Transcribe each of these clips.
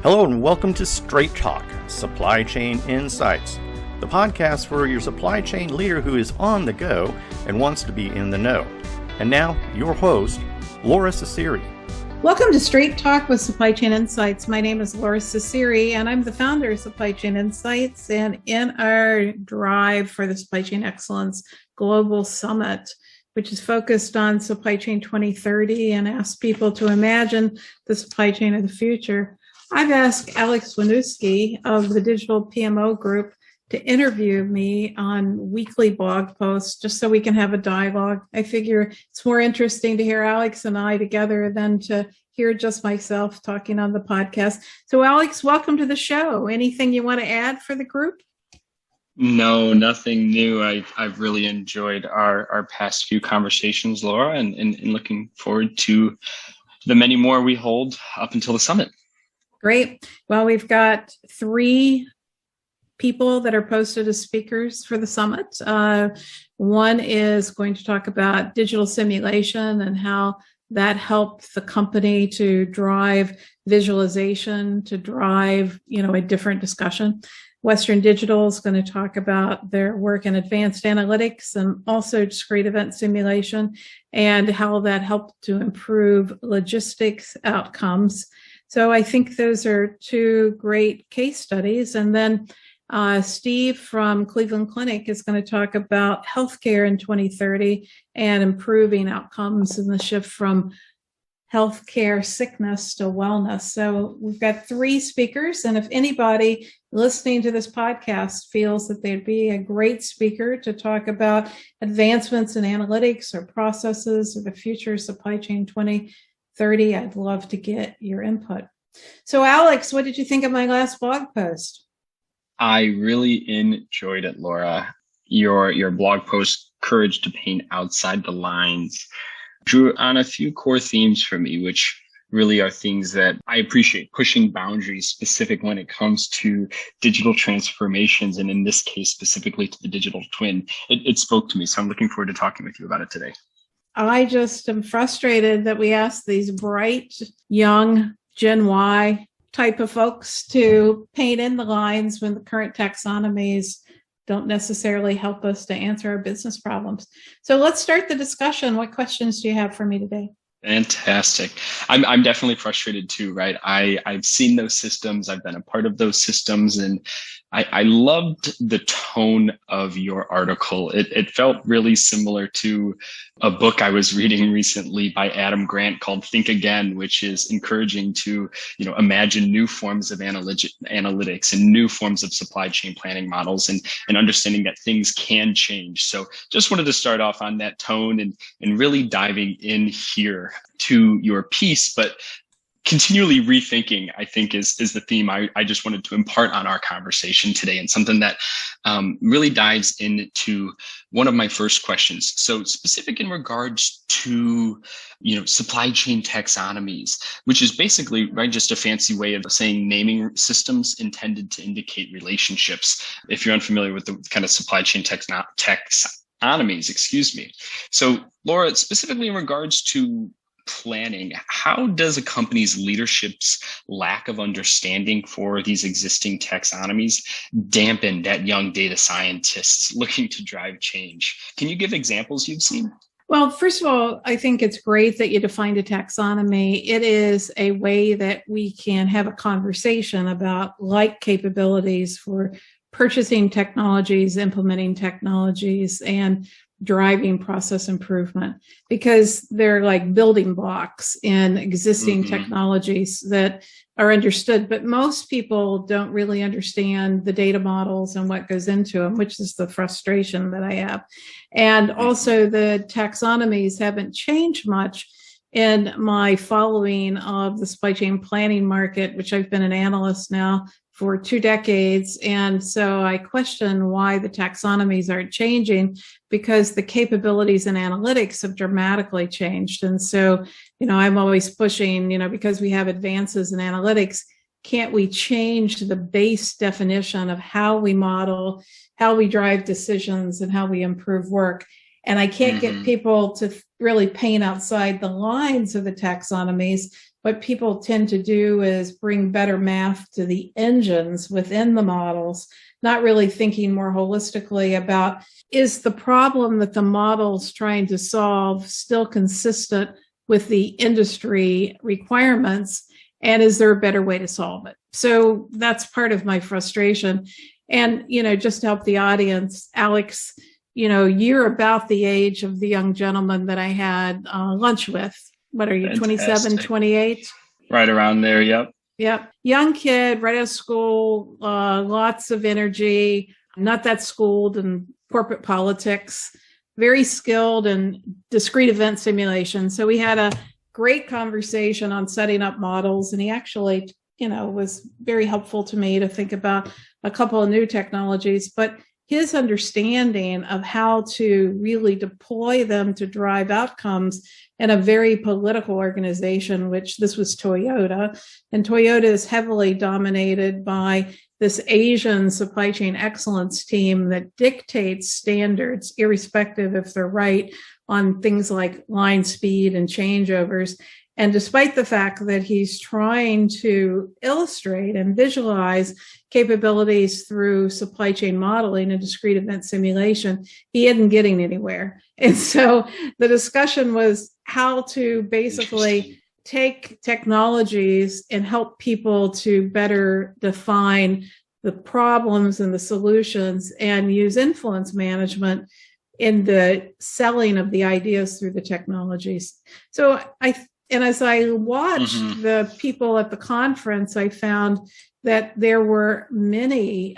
Hello and welcome to Straight Talk, Supply Chain Insights, the podcast for your supply chain leader who is on the go and wants to be in the know. And now, your host, Lora Cecere. Welcome to Straight Talk with Supply Chain Insights. My name is Lora Cecere, and I'm the founder of Supply Chain Insights. And in our drive for the Supply Chain Excellence Global Summit, which is focused on Supply Chain 2030 and asks people to imagine the supply chain of the future, I've asked Alex Wisniewski of the Digital PMO Group to interview me on weekly blog posts just so we can have a dialogue. I figure it's more interesting to hear Alex and I together than to hear just myself talking on the podcast. So Alex, welcome to the show. Anything you want to add for the group? No, nothing new. I've really enjoyed our past few conversations, Laura, and looking forward to the many more we hold up until the summit. Great. Well, we've got 3 people that are posted as speakers for the summit. One is going to talk about digital simulation and how that helped the company to drive visualization, to drive, a different discussion. Western Digital is going to talk about their work in advanced analytics and also discrete event simulation and how that helped to improve logistics outcomes. So I think those are 2 great case studies. And then Steve from Cleveland Clinic is going to talk about healthcare in 2030 and improving outcomes in the shift from healthcare sickness to wellness. So we've got 3 speakers. And if anybody listening to this podcast feels that they'd be a great speaker to talk about advancements in analytics or processes or the future of supply chain 2030, I'd love to get your input. So Alex, what did you think of my last blog post? I really enjoyed it, Laura. Your blog post, Courage to Paint Outside the Lines, drew on a few core themes for me, which really are things that I appreciate, pushing boundaries specific when it comes to digital transformations, and in this case, specifically to the digital twin. It spoke to me, so I'm looking forward to talking with you about it today. I just am frustrated that we ask these bright, young Gen Y type of folks to paint in the lines when the current taxonomies don't necessarily help us to answer our business problems. So let's start the discussion. What questions do you have for me today? Fantastic. I'm definitely frustrated too, right? I've seen those systems. I've been a part of those systems, and I loved the tone of your article. It felt really similar to a book I was reading recently by Adam Grant called Think Again, which is encouraging to, imagine new forms of analytics and new forms of supply chain planning models and understanding that things can change. So just wanted to start off on that tone and really diving in here to your piece, but continually rethinking, I think, is the theme I just wanted to impart on our conversation today, and something that really dives into one of my first questions. So specific in regards to, supply chain taxonomies, which is basically, right, just a fancy way of saying naming systems intended to indicate relationships. If you're unfamiliar with the kind of supply chain taxonomies, excuse me. So Laura, specifically in regards to planning, how does a company's leadership's lack of understanding for these existing taxonomies dampen that young data scientists looking to drive change? Can you give examples you've seen? Well, first of all, I think it's great that you defined a taxonomy. It is a way that we can have a conversation about like capabilities for purchasing technologies, implementing technologies, and driving process improvement, because they're like building blocks in existing technologies that are understood. But most people don't really understand the data models and what goes into them, which is the frustration that I have. And also the taxonomies haven't changed much in my following of the supply chain planning market, which I've been an analyst now for 2 decades. And so I question why the taxonomies aren't changing, because the capabilities in analytics have dramatically changed. And so, I'm always pushing, because we have advances in analytics, can't we change the base definition of how we model, how we drive decisions, and how we improve work? And I can't get people to really paint outside the lines of the taxonomies what people tend to do is bring better math to the engines within the models, not really thinking more holistically about, is the problem that the model's trying to solve still consistent with the industry requirements? And is there a better way to solve it? So that's part of my frustration. And, just to help the audience, Alex, you're about the age of the young gentleman that I had lunch with. What are you, Fantastic. 27, 28? Right around there, yep. Yep. Young kid, right out of school, lots of energy, not that schooled in corporate politics, very skilled in discrete event simulation. So we had a great conversation on setting up models, and he actually, was very helpful to me to think about a couple of new technologies, but his understanding of how to really deploy them to drive outcomes in a very political organization, which this was Toyota. And Toyota is heavily dominated by this Asian supply chain excellence team that dictates standards, irrespective if they're right, on things like line speed and changeovers. And despite the fact that he's trying to illustrate and visualize capabilities through supply chain modeling and discrete event simulation, he isn't getting anywhere. And so the discussion was how to basically take technologies and help people to better define the problems and the solutions and use influence management in the selling of the ideas through the technologies. So as I watched the people at the conference, I found that there were many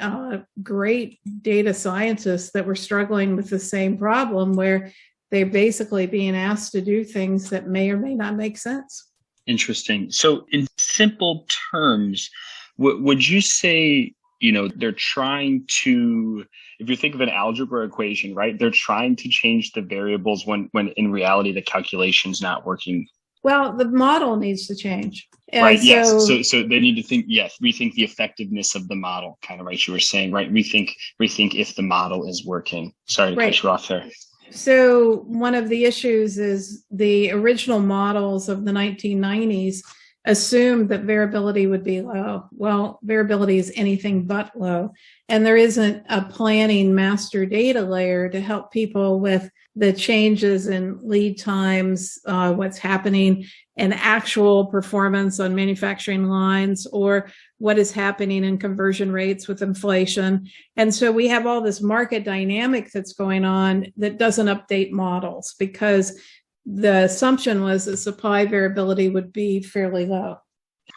great data scientists that were struggling with the same problem, where they're basically being asked to do things that may or may not make sense. Interesting. So in simple terms, would you say, they're trying to, if you think of an algebra equation, right, they're trying to change the variables when in reality the calculation's not working? Well, the model needs to change. Right. So, yes. So they need to think, rethink the effectiveness of the model, kind of, right? You were saying, right? Rethink if the model is working. Sorry to cut you off there. So one of the issues is the original models of the 1990s assumed that variability would be low. Well, variability is anything but low. And there isn't a planning master data layer to help people with the changes in lead times, what's happening in actual performance on manufacturing lines, or what is happening in conversion rates with inflation. And so we have all this market dynamic that's going on that doesn't update models, because the assumption was that supply variability would be fairly low.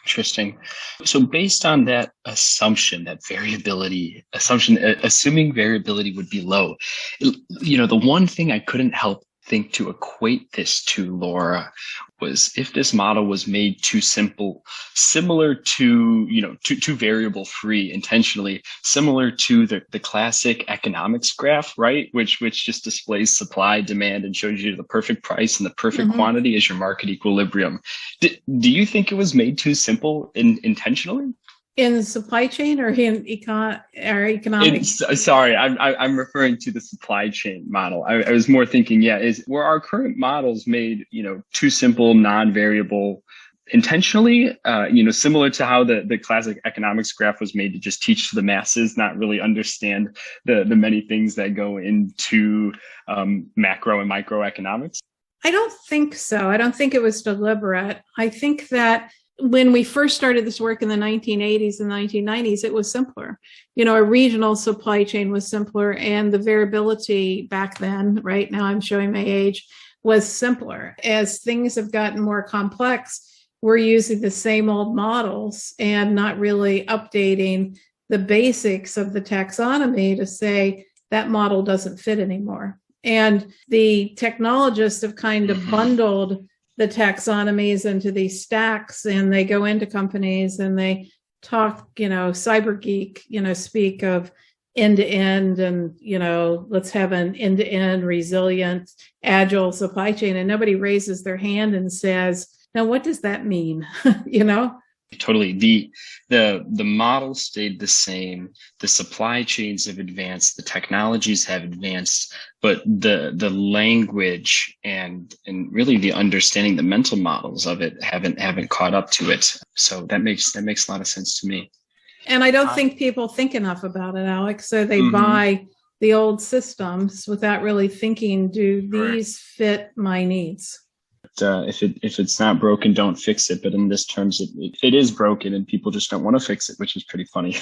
Interesting. So based on that assumption, assuming variability would be low, the one thing I couldn't help think to equate this to, Lora, was if this model was made too simple, similar to, too variable free intentionally, similar to the classic economics graph, right? Which just displays supply, demand, and shows you the perfect price and the perfect quantity as your market equilibrium. Do you think it was made too simple intentionally? In supply chain or in economics? Sorry, I'm referring to the supply chain model. I was more thinking, were our current models made, too simple, non-variable intentionally, similar to how the classic economics graph was made to just teach to the masses, not really understand the many things that go into macro and microeconomics? I don't think so. I don't think it was deliberate. I think that when we first started this work in the 1980s and 1990s, it was simpler. A regional supply chain was simpler, and the variability back then, right now I'm showing my age, was simpler. As things have gotten more complex, we're using the same old models and not really updating the basics of the taxonomy to say that model doesn't fit anymore. And the technologists have kind of bundled the taxonomies into these stacks, and they go into companies and they talk, cyber geek, speak of end to end, and, let's have an end to end resilient, agile supply chain. And nobody raises their hand and says, now, what does that mean? Totally. The model stayed the same. The supply chains have advanced. The technologies have advanced, but the language and really the understanding, the mental models of it haven't caught up to it. So that makes a lot of sense to me. And I don't think people think enough about it, Alex. So they buy the old systems without really thinking, do these fit my needs? If it's not broken, don't fix it. But in this terms, it is broken, and people just don't want to fix it, which is pretty funny.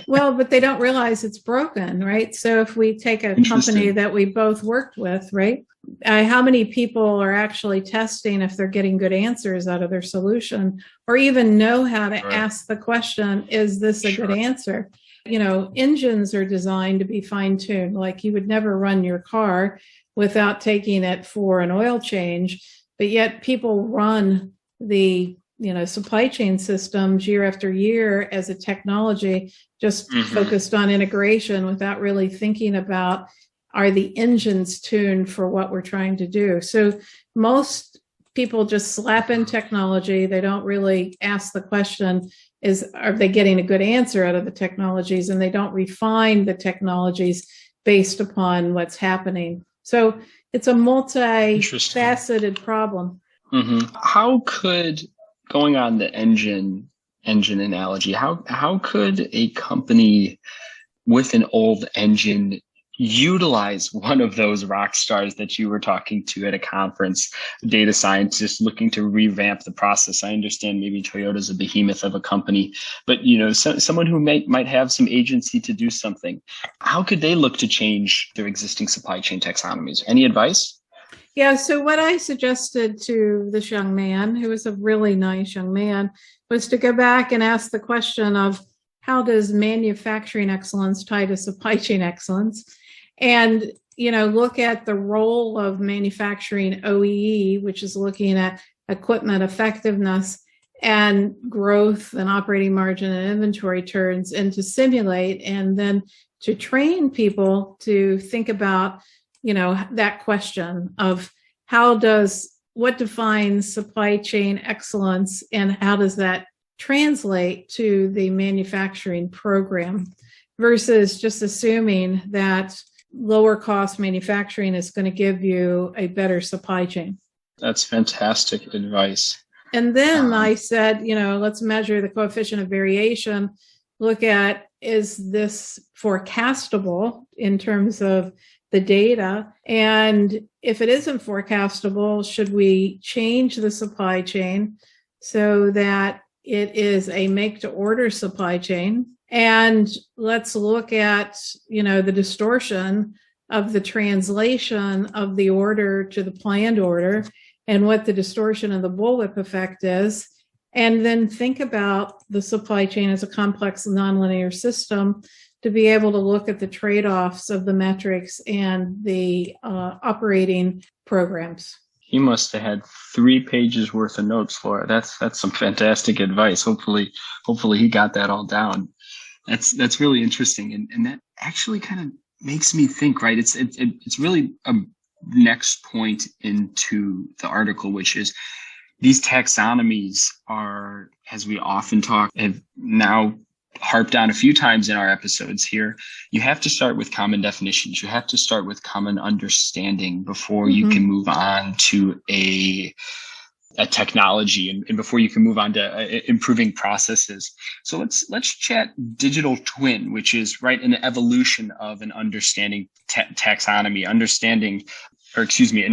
Well, but they don't realize it's broken, right? So if we take a company that we both worked with, right? How many people are actually testing if they're getting good answers out of their solution, or even know how to ask the question, is this a good answer? Engines are designed to be fine-tuned. Like, you would never run your car without taking it for an oil change. But yet people run the supply chain systems year after year as a technology, just focused on integration without really thinking about, are the engines tuned for what we're trying to do? So most people just slap in technology. They don't really ask the question, are they getting a good answer out of the technologies? And they don't refine the technologies based upon what's happening. So it's a multi-faceted problem. How could, going on the engine analogy, how could a company with an old engine utilize one of those rock stars that you were talking to at a conference, data scientists looking to revamp the process? I understand maybe Toyota's a behemoth of a company, but someone who might have some agency to do something. How could they look to change their existing supply chain taxonomies? Any advice? Yeah, so what I suggested to this young man, who was a really nice young man, was to go back and ask the question of, how does manufacturing excellence tie to supply chain excellence? And, look at the role of manufacturing OEE, which is looking at equipment effectiveness and growth and operating margin and inventory turns, and to simulate, and then to train people to think about, that question of what defines supply chain excellence, and how does that translate to the manufacturing program, versus just assuming that lower cost manufacturing is going to give you a better supply chain. That's fantastic advice. And then I said, let's measure the coefficient of variation. Look at, is this forecastable in terms of the data? And if it isn't forecastable, should we change the supply chain so that it is a make to order supply chain? And let's look at, the distortion of the translation of the order to the planned order, and what the distortion of the bullwhip effect is. And then think about the supply chain as a complex nonlinear system, to be able to look at the trade-offs of the metrics and the operating programs. He must have had 3 pages worth of notes, Laura. That's some fantastic advice. Hopefully he got that all down. That's really interesting, and that actually kind of makes me think. Right, it's really a next point into the article, which is these taxonomies are, as we often talk, have now harped on a few times in our episodes here. You have to start with common definitions. You have to start with common understanding before you can move on to a technology, and before you can move on to improving processes. So let's chat digital twin, which is an evolution of an understanding taxonomy, an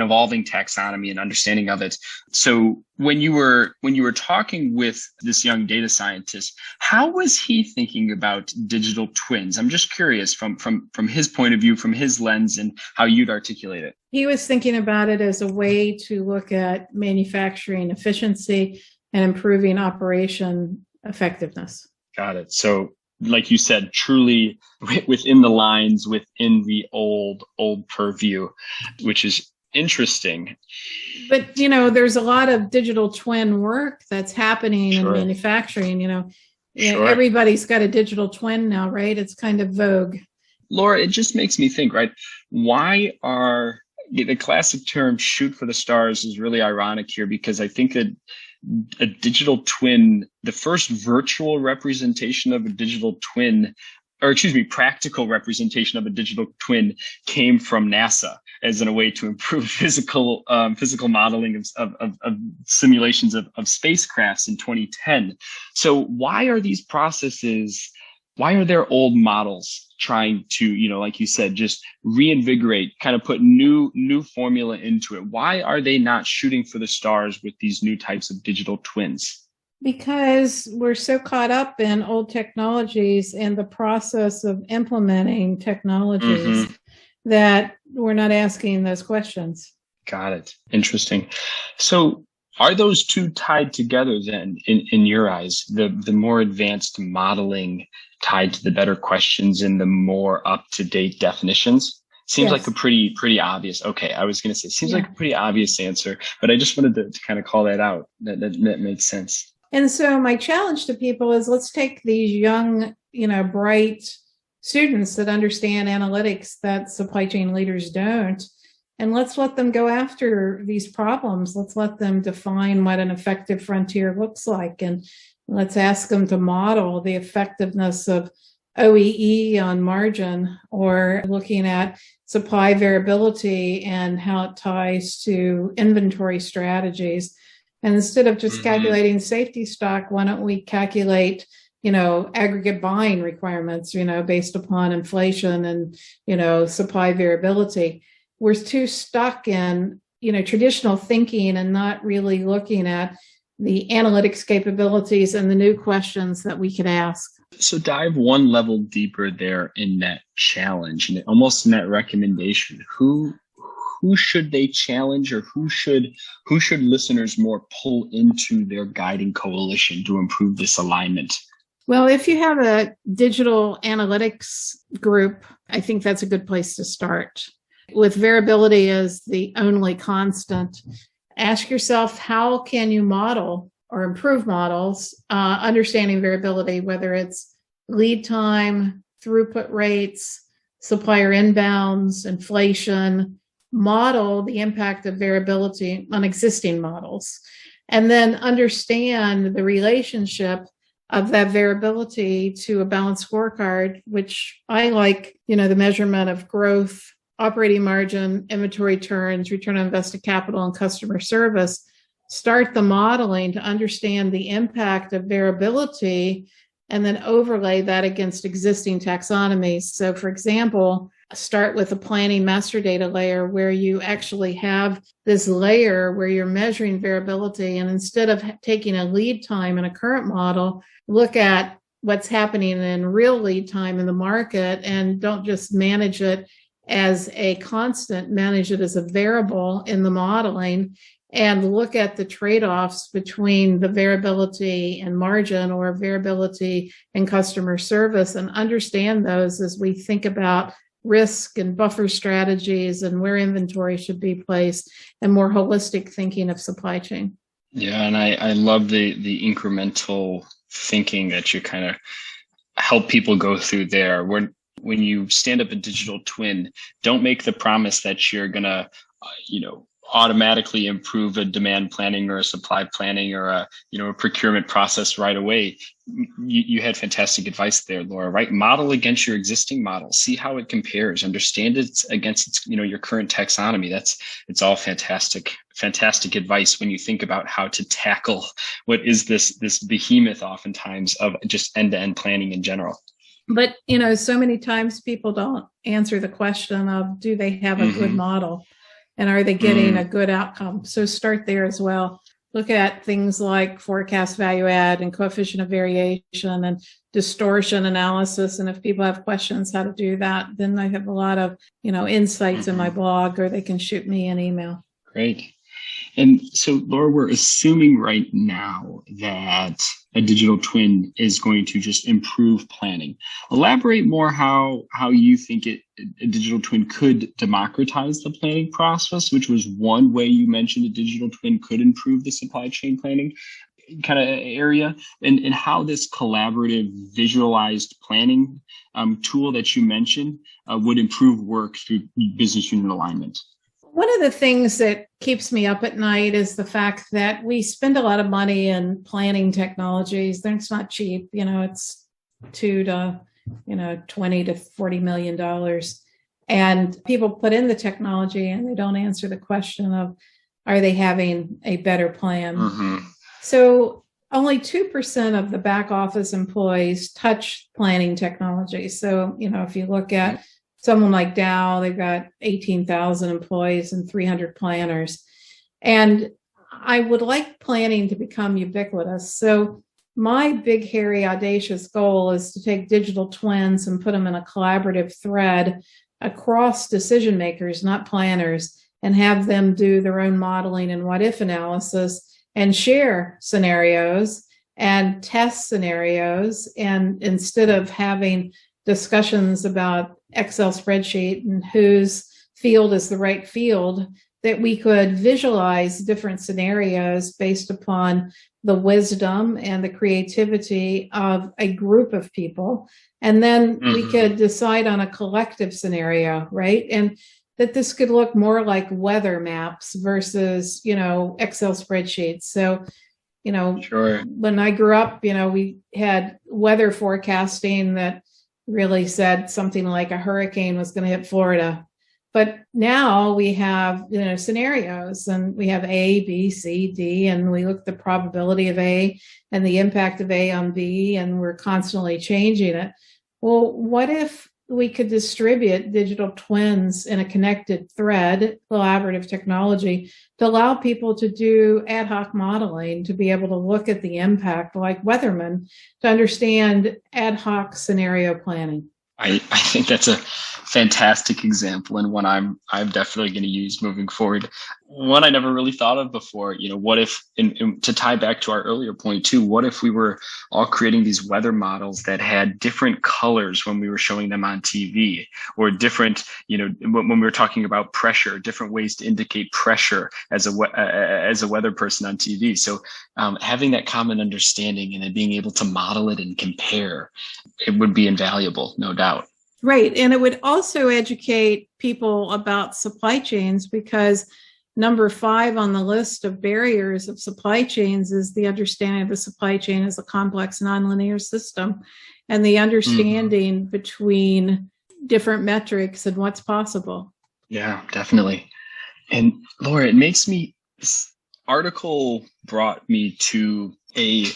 evolving taxonomy and understanding of it. So when you were talking with this young data scientist, how was he thinking about digital twins? I'm just curious from his point of view, from his lens, and how you'd articulate it. He was thinking about it as a way to look at manufacturing efficiency and improving operation effectiveness. Got it. So, like you said, truly within the lines, within the old purview, which is interesting. But, there's a lot of digital twin work that's happening in manufacturing. Everybody's got a digital twin now, right? It's kind of vogue. Laura, it just makes me think, right? Why are the classic term "shoot for the stars" is really ironic here, because I think that a digital twin, the first virtual representation of a digital twin, practical representation of a digital twin, came from NASA as in a way to improve physical modeling of simulations of spacecrafts in 2010. So why are these processes? Why are there old models trying to, like you said, just reinvigorate, kind of put new formula into it? Why are they not shooting for the stars with these new types of digital twins? Because we're so caught up in old technologies and the process of implementing technologies that we're not asking those questions. Got it. Interesting. So are those two tied together then in your eyes, the more advanced modeling tied to the better questions and the more up-to-date definitions? Seems like a pretty obvious. Okay, I was going to say, seems like a pretty obvious answer, but I just wanted to kind of call that out. That makes sense. And so my challenge to people is, let's take these young, bright students that understand analytics that supply chain leaders don't, and let's let them go after these problems. Let's let them define what an effective frontier looks like. And let's ask them to model the effectiveness of OEE on margin, or looking at supply variability and how it ties to inventory strategies. And instead of just calculating safety stock, why don't we calculate, aggregate buying requirements, based upon inflation and, supply variability. We're too stuck in, traditional thinking and not really looking at the analytics capabilities and the new questions that we could ask. So dive one level deeper there in that challenge and almost in that recommendation. Who should they challenge, or who should listeners more pull into their guiding coalition to improve this alignment? Well, if you have a digital analytics group, I think that's a good place to start. With variability as the only constant, ask yourself, how can you model or improve models, understanding variability, whether it's lead time, throughput rates, supplier inbounds, inflation. Model the impact of variability on existing models, and then understand the relationship of that variability to a balanced scorecard, which I like, the measurement of growth, operating margin, inventory turns, return on invested capital, and customer service. Start the modeling to understand the impact of variability, and then overlay that against existing taxonomies. So, for example, start with a planning master data layer where you actually have this layer where you're measuring variability. And instead of taking a lead time in a current model, look at what's happening in real lead time in the market, and don't just manage it as a constant, manage it as a variable in the modeling, and look at the trade-offs between the variability and margin, or variability and customer service, and understand those as we think about risk and buffer strategies and where inventory should be placed, and more holistic thinking of supply chain. Yeah, and I love the incremental thinking that you kind of help people go through there. When you stand up a digital twin, don't make the promise that you're going to, automatically improve a demand planning or a supply planning or a procurement process right away. You had fantastic advice there, Lora, right? Model against your existing model, see how it compares, understand it against your current taxonomy. It's all fantastic advice when you think about how to tackle what is this behemoth oftentimes of just end-to-end planning in general. But, so many times people don't answer the question of, do they have a good model? And are they getting a good outcome? So start there as well. Look at things like forecast value add and coefficient of variation and distortion analysis. And if people have questions how to do that, then I have a lot of, insights in my blog, or they can shoot me an email. Great. And so, Lora, we're assuming right now that a digital twin is going to just improve planning. Elaborate more how you think a digital twin could democratize the planning process, which was one way you mentioned a digital twin could improve the supply chain planning kind of area, and how this collaborative visualized planning tool that you mentioned would improve work through business unit alignment. One of the things that keeps me up at night is the fact that we spend a lot of money in planning technologies. It's not cheap. It's $2 to, $20 to $40 million. And people put in the technology and they don't answer the question of, are they having a better plan? Mm-hmm. So only 2% of the back office employees touch planning technology. So, if you look at someone like Dow, they've got 18,000 employees and 300 planners. And I would like planning to become ubiquitous. So my big, hairy, audacious goal is to take digital twins and put them in a collaborative thread across decision makers, not planners, and have them do their own modeling and what-if analysis and share scenarios and test scenarios. And instead of having discussions about Excel spreadsheet and whose field is the right field, that we could visualize different scenarios based upon the wisdom and the creativity of a group of people. And then we could decide on a collective scenario, right? And that this could look more like weather maps versus, Excel spreadsheets. So, Sure. When I grew up, we had weather forecasting that really said something like a hurricane was going to hit Florida. But now we have, scenarios, and we have A, B, C, D, and we look at the probability of A and the impact of A on B, and we're constantly changing it. Well, what if we could distribute digital twins in a connected thread, collaborative technology, to allow people to do ad hoc modeling, to be able to look at the impact like weathermen, to understand ad hoc scenario planning? I think that's a fantastic example, and one I'm definitely going to use moving forward. One I never really thought of before. What if, and to tie back to our earlier point too, what if we were all creating these weather models that had different colors when we were showing them on TV, or different, when we were talking about pressure, different ways to indicate pressure as a weather person on TV. So having that common understanding and then being able to model it and compare, it would be invaluable, no doubt. Right. And it would also educate people about supply chains, because number 5 on the list of barriers of supply chains is the understanding of the supply chain as a complex nonlinear system, and the understanding between different metrics and what's possible. Yeah, definitely. And Lora, this article brought me to a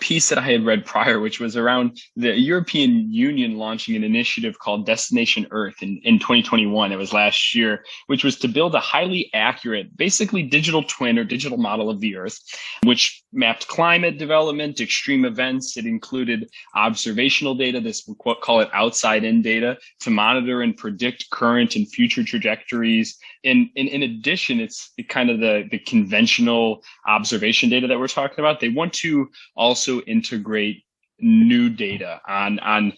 piece that I had read prior, which was around the European Union launching an initiative called Destination Earth in 2021. It was last year, which was to build a highly accurate, basically digital twin or digital model of the Earth, which mapped climate development, extreme events. It included observational data, we'll call it outside-in data, to monitor and predict current and future trajectories. And in addition, it's kind of the conventional observation data that we're talking about. They want to also integrate new data on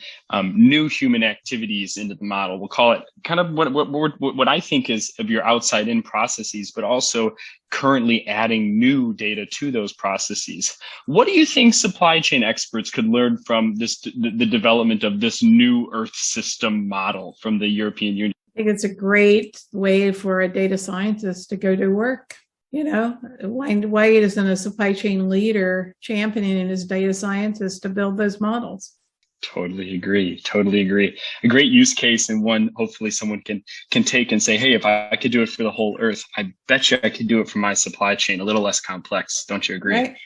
new human activities into the model. We'll call it kind of what I think is of your outside-in processes, but also currently adding new data to those processes. What do you think supply chain experts could learn from the development of this new Earth system model from the European Union? I think it's a great way for a data scientist to go to work. Why isn't a supply chain leader championing his data scientists to build those models? Totally agree. A great use case, and one hopefully someone can take and say, hey, if I could do it for the whole Earth, I bet you I could do it for my supply chain, a little less complex. Don't you agree? Right.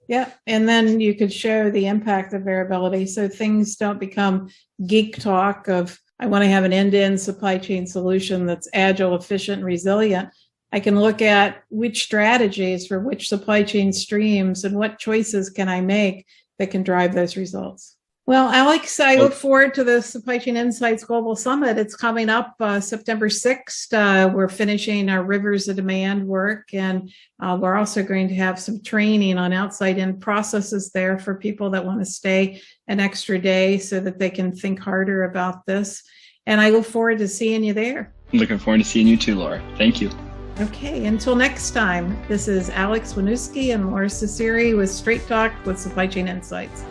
Yeah. And then you could show the impact of variability, so things don't become geek talk of, I want to have an end-to-end supply chain solution that's agile, efficient, resilient. I can look at which strategies for which supply chain streams and what choices can I make that can drive those results. Well, Alex, I look forward to the Supply Chain Insights Global Summit. It's coming up September 6th. We're finishing our Rivers of Demand work, and we're also going to have some training on outside-in processes there for people that want to stay an extra day so that they can think harder about this. And I look forward to seeing you there. I'm looking forward to seeing you too, Lora. Thank you. Okay, until next time, this is Alex Wisniewski and Lora Cecere with Straight Talk with Supply Chain Insights.